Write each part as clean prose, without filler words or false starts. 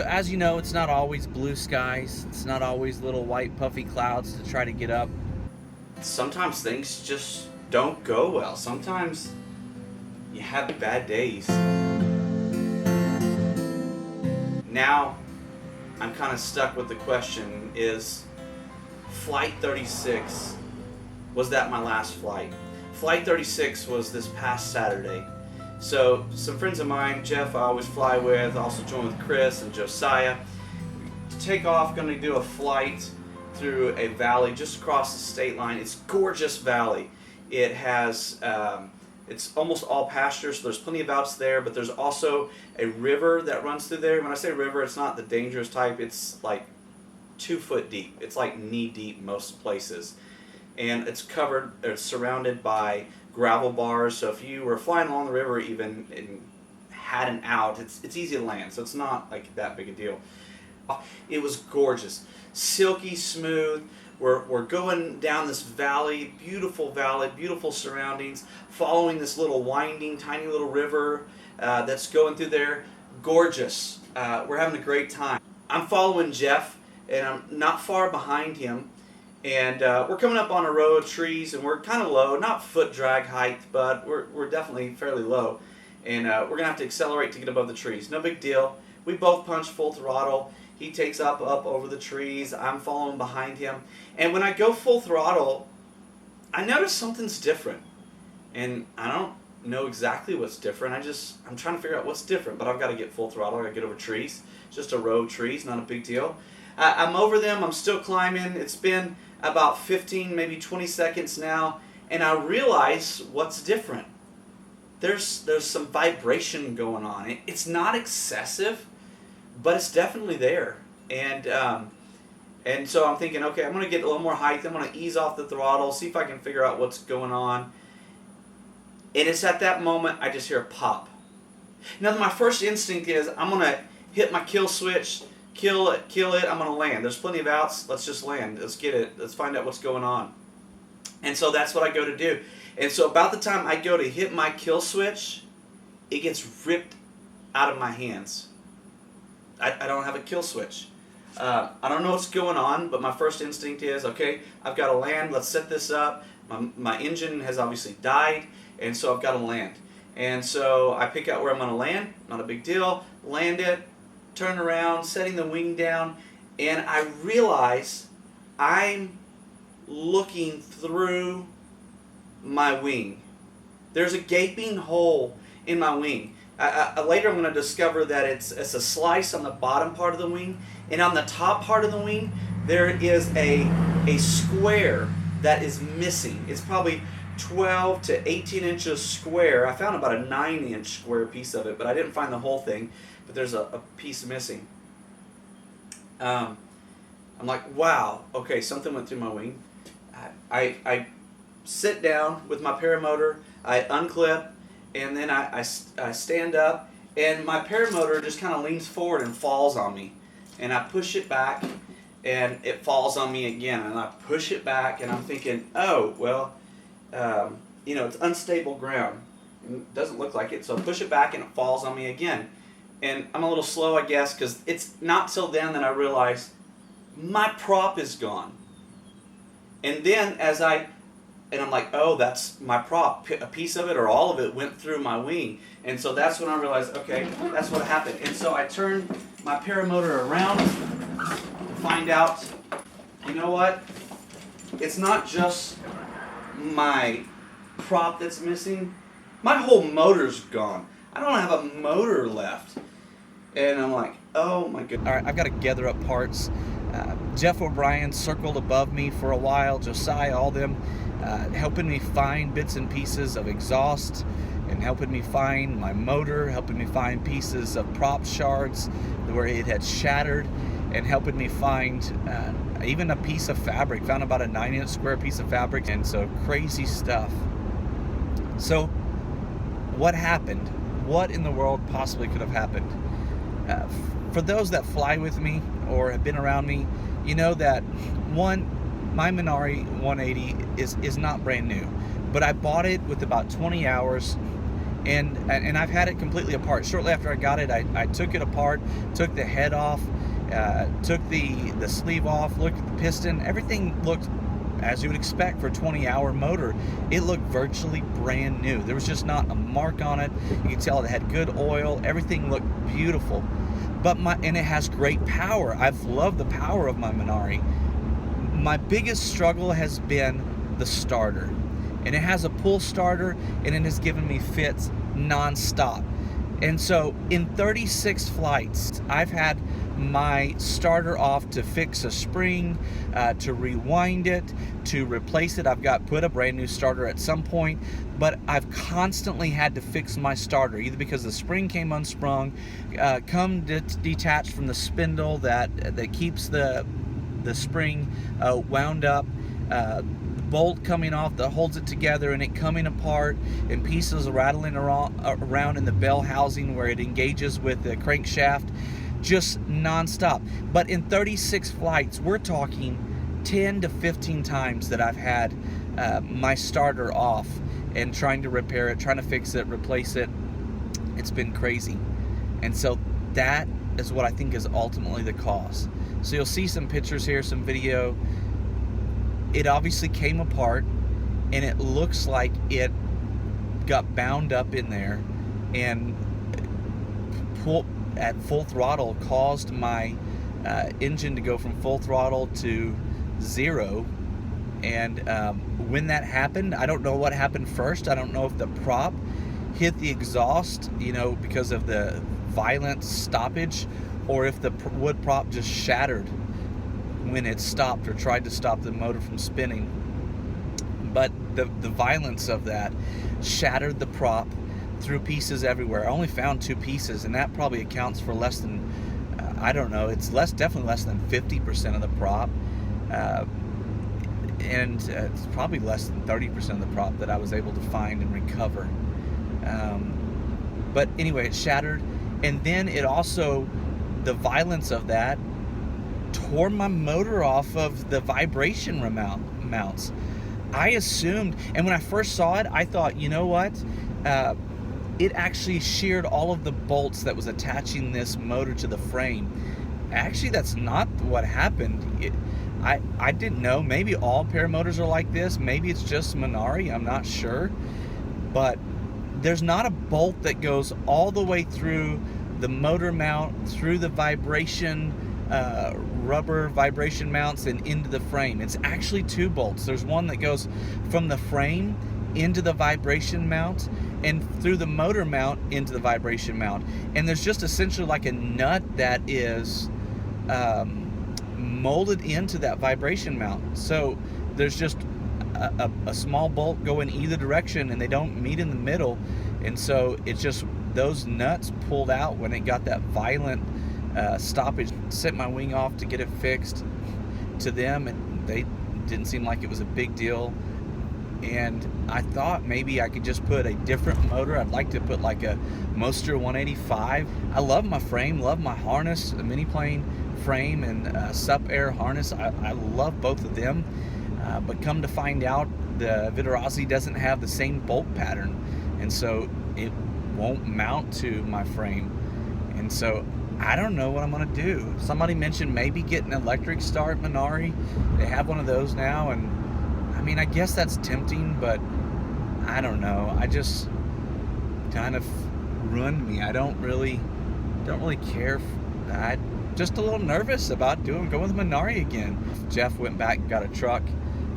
as you know, it's not always blue skies. It's not always little white puffy clouds to try to get up. Sometimes things just don't go well. Sometimes you have bad days. Now, I'm kind of stuck with the question, is Flight 36, was that my last flight? Flight 36 was this past Saturday. So some friends of mine, Jeff I always fly with, also joined with Chris and Josiah, to take off, going to do a flight through a valley just across the state line. It's a gorgeous valley. It has, it's almost all pastures, so there's plenty of outs there, but there's also a river that runs through there. When I say river, it's not the dangerous type, it's like 2 foot deep. It's like knee deep most places. And it's surrounded by gravel bars, so if you were flying along the river even and had an out, it's easy to land, so it's not like that big a deal. It was gorgeous, silky smooth. We're going down this valley, beautiful surroundings, following this little winding, tiny little river that's going through there. Gorgeous. We're having a great time. I'm following Jeff, and I'm not far behind him. And we're coming up on a row of trees, and we're kind of low, not foot drag height, but we're definitely fairly low. And we're going to have to accelerate to get above the trees. No big deal. We both punch full throttle. He takes up over the trees. I'm following behind him. And when I go full throttle, I notice something's different. And I don't know exactly what's different. I'm trying to figure out what's different, but I've got to get full throttle. I've got to get over trees. It's just a row of trees, not a big deal. I'm over them. I'm still climbing. It's been about 15, maybe 20 seconds now, and I realize what's different. There's some vibration going on. It's not excessive, but it's definitely there. And so I'm thinking, okay, I'm going to get a little more height. I'm going to ease off the throttle, see if I can figure out what's going on. And it's at that moment I just hear a pop. Now my first instinct is I'm going to hit my kill switch, kill it, I'm going to land. There's plenty of outs, let's just land, let's get it, let's find out what's going on. And so that's what I go to do. And so about the time I go to hit my kill switch, it gets ripped out of my hands. I don't have a kill switch. I don't know what's going on, but my first instinct is, okay, I've got to land, let's set this up. My engine has obviously died, and so I've got to land. And so I pick out where I'm going to land, not a big deal, land it, turn around, setting the wing down, and I realize I'm looking through my wing. There's a gaping hole in my wing. Later I'm going to discover that it's a slice on the bottom part of the wing, and on the top part of the wing there is a square that is missing. It's probably 12 to 18 inches square. I found about a 9-inch square piece of it, but I didn't find the whole thing, but there's a piece missing. I'm like, wow, okay, something went through my wing. I sit down with my paramotor, I unclip, and then I stand up, and my paramotor just kind of leans forward and falls on me. And I push it back, and it falls on me again. And I push it back, and I'm thinking, oh, well, it's unstable ground. It doesn't look like it, so I push it back, and it falls on me again. And I'm a little slow, I guess, because it's not till then that I realize my prop is gone. And then I'm like, oh, that's my prop. A piece of it or all of it went through my wing. And so that's when I realized, okay, that's what happened. And so I turned my paramotor around to find out, you know what? It's not just my prop that's missing. My whole motor's gone. I don't have a motor left. And I'm like, oh my goodness. All right, I've got to gather up parts. Jeff O'Brien circled above me for a while, Josiah, all them, helping me find bits and pieces of exhaust, and helping me find my motor, helping me find pieces of prop shards where it had shattered, and helping me find even a piece of fabric. Found about a 9-inch square piece of fabric, and so crazy stuff. So what happened? What in the world possibly could have happened? For those that fly with me or have been around me, you know that my Minari 180 is not brand new, but I bought it with about 20 hours, And I've had it completely apart. Shortly after I got it, I took it apart, took the head off, took the sleeve off, looked at the piston. Everything looked as you would expect for a 20-hour motor. It looked virtually brand new. There was just not a mark on it. You could tell it had good oil. Everything looked beautiful. And it has great power. I've loved the power of my Minari. My biggest struggle has been the starter. And it has a pull starter, and it has given me fits non-stop. And so in 36 flights, I've had my starter off to fix a spring, to rewind it, to replace it. I've put a brand new starter at some point, but I've constantly had to fix my starter, either because the spring came unsprung, detached from the spindle that keeps the spring wound up, bolt coming off that holds it together, and it coming apart, and pieces rattling around in the bell housing where it engages with the crankshaft, just non-stop. But in 36 flights, we're talking 10 to 15 times that I've had my starter off and trying to repair it, trying to fix it, replace it. It's been crazy. And so that is what I think is ultimately the cause. So you'll see some pictures here, some video. It obviously came apart, and it looks like it got bound up in there, and at full throttle caused my engine to go from full throttle to 0. And when that happened, I don't know what happened first. I don't know if the prop hit the exhaust, because of the violent stoppage, or if the wood prop just shattered when it stopped or tried to stop the motor from spinning. But the violence of that shattered the prop, threw pieces everywhere. I only found 2 pieces, and that probably accounts for less than, I don't know, it's definitely less than 50% of the prop, and it's probably less than 30% of the prop that I was able to find and recover. But anyway, it shattered, and then it also, the violence of that tore my motor off of the vibration mounts. I assumed, and when I first saw it, I thought, you know what? It actually sheared all of the bolts that was attaching this motor to the frame. Actually, that's not what happened. I didn't know. Maybe all paramotors are like this. Maybe it's just Minari. I'm not sure. But there's not a bolt that goes all the way through the motor mount, through the rubber vibration mounts, and into the frame. It's actually 2 bolts. There's one that goes from the frame into the vibration mount, and through the motor mount into the vibration mount. And there's just essentially like a nut that is molded into that vibration mount. So there's just a small bolt going either direction, and they don't meet in the middle. And so it's just those nuts pulled out when it got that violent stoppage. Sent my wing off to get it fixed to them, and they didn't seem like it was a big deal. And I thought maybe I could just put a different motor. I'd like to put like a Moster 185. I love my frame, love my harness, a mini plane frame and sup air harness. I love both of them. But come to find out, the Vitarazi doesn't have the same bolt pattern, and so it won't mount to my frame. And so I don't know what I'm gonna do. Somebody mentioned maybe get an electric start Minari. They have one of those now, and I mean, I guess that's tempting, but I don't know. I just kind of ruined me. I don't really care. I'm just a little nervous about going with Minari again. Jeff went back and got a truck,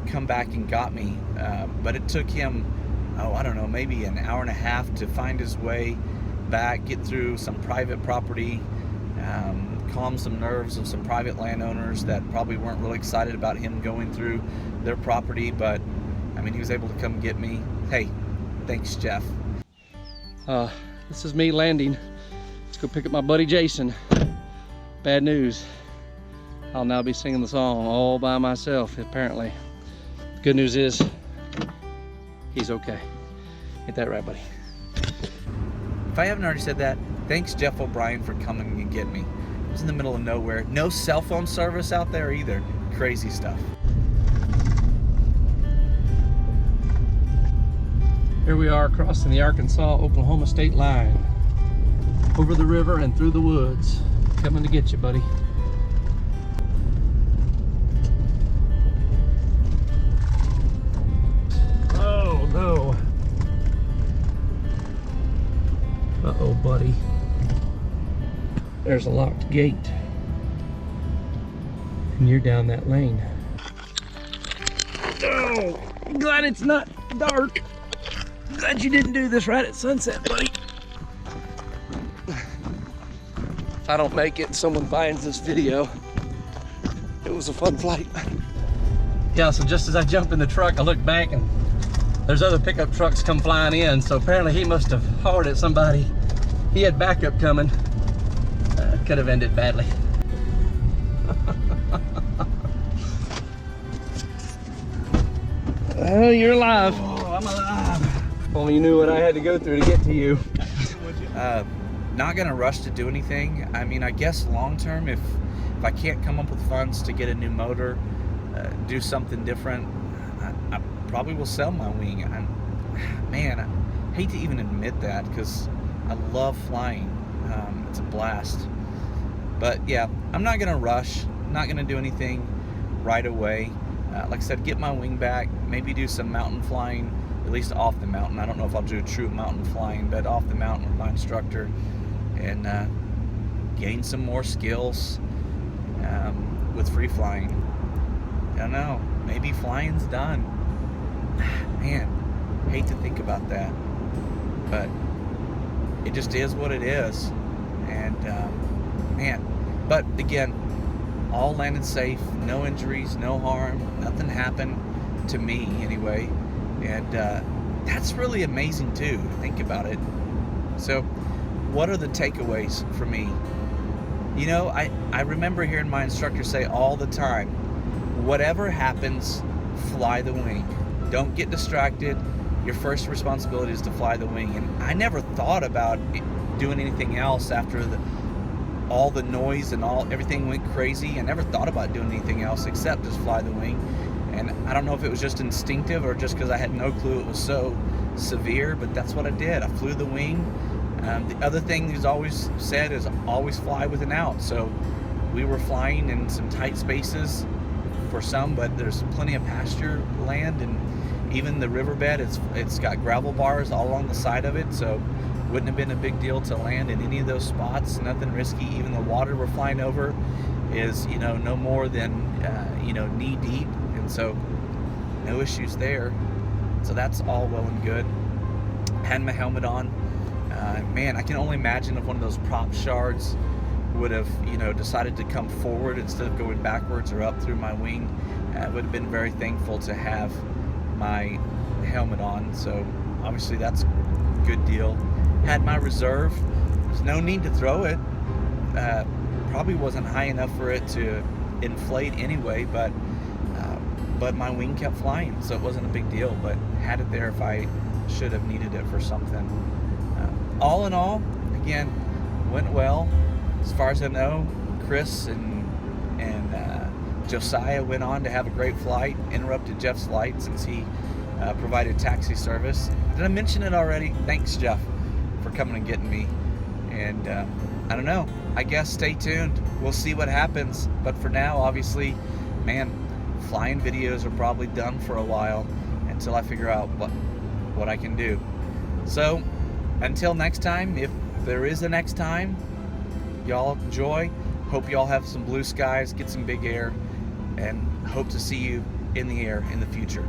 come back and got me, but it took him, I don't know, maybe an hour and a half to find his way back, get through some private property, calm some nerves of some private landowners that probably weren't really excited about him going through their property. But I mean, he was able to come get me. Hey, thanks, Jeff. This is me landing. Let's go pick up my buddy Jason. Bad news. I'll now be singing the song all by myself, apparently. Good news is, he's okay. Ain't that right, buddy? If I haven't already said that, thanks Jeff O'Brien for coming and getting me. I was in the middle of nowhere. No cell phone service out there either. Crazy stuff. Here we are crossing the Arkansas-Oklahoma state line. Over the river and through the woods. Coming to get you, buddy. Oh no. Uh-oh, buddy. There's a locked gate. And you're down that lane. Oh, glad it's not dark. Glad you didn't do this right at sunset, buddy. If I don't make it and someone finds this video, it was a fun flight. Yeah, so just as I jump in the truck, I look back and there's other pickup trucks come flying in. So apparently he must have hollered at somebody. He had backup coming. Could have ended badly. Oh, you're alive. Oh, I'm alive. If only you knew what I had to go through to get to you. Not gonna rush to do anything. I mean, I guess long term, if I can't come up with funds to get a new motor, do something different, I probably will sell my wing. Man, I hate to even admit that because I love flying. It's a blast. But yeah, I'm not gonna rush. Not gonna do anything right away. Like I said, get my wing back. Maybe do some mountain flying, at least off the mountain. I don't know if I'll do true mountain flying, but off the mountain with my instructor, and gain some more skills with free flying. I don't know, maybe flying's done. Man, hate to think about that, but it just is what it is. And man, but again, all landed safe, no injuries, no harm, nothing happened to me anyway. And that's really amazing too, to think about it. So what are the takeaways for me? You know, I remember hearing my instructor say all the time, whatever happens, fly the wing. Don't get distracted. Your first responsibility is to fly the wing. And I never thought about doing anything else after all the noise and everything went crazy. I never thought about doing anything else except just fly the wing. And I don't know if it was just instinctive or just because I had no clue it was so severe, but that's what I did. I flew the wing. The other thing he's always said is always fly with an out. So we were flying in some tight spaces for some, but there's plenty of pasture land, and even the riverbed, it's got gravel bars all along the side of it, so wouldn't have been a big deal to land in any of those spots. Nothing risky. Even the water we're flying over is, you know, no more than knee deep, and so no issues there. So that's all well and good. Had my helmet on. Man, I can only imagine if one of those prop shards would have, decided to come forward instead of going backwards or up through my wing. I would have been very thankful to have my helmet on. So obviously that's a good deal. Had my reserve. There's no need to throw it. Probably wasn't high enough for it to inflate anyway, but my wing kept flying, so it wasn't a big deal. But had it there if I should have needed it for something. All in all, again, went well. As far as I know, Chris and Josiah went on to have a great flight. Interrupted Jeff's flight since he provided taxi service. Did I mention it already? Thanks, Jeff, for coming and getting me. And I don't know. I guess stay tuned. We'll see what happens. But for now, obviously, man, flying videos are probably done for a while until I figure out what I can do. So until next time, if there is a next time, y'all enjoy. Hope y'all have some blue skies, get some big air, and hope to see you in the air in the future.